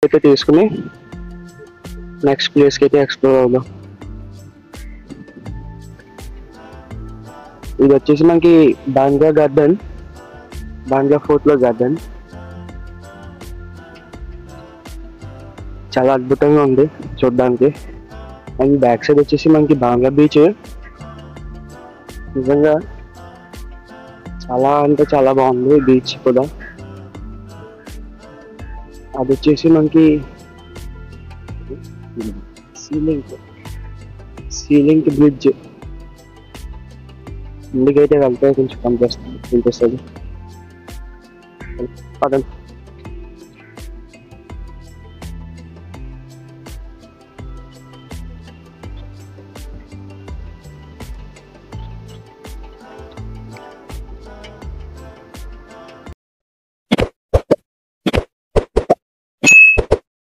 అయితే తీసుకుని నెక్స్ట్ ప్లేస్కి అయితే ఎక్స్ప్లోర్ అవుదాం. ఇది వచ్చేసి మనకి బాంగ్లా గార్డెన్, బాంగ్లా ఫోర్ట్లో గార్డెన్. చాలా అద్భుతంగా ఉంది చూడడానికి. అండ్ బ్యాక్ సైడ్ వచ్చేసి మనకి బాంగ్లా బీచ్. నిజంగా చాలా అంటే చాలా బాగుంది బీచ్ కూడా. అది వచ్చేసి మనకి సీలింగ్ బ్రిడ్జ్. ముందుకైతే వెళ్తే కొంచెం కనిపిస్తుంది. పదండి.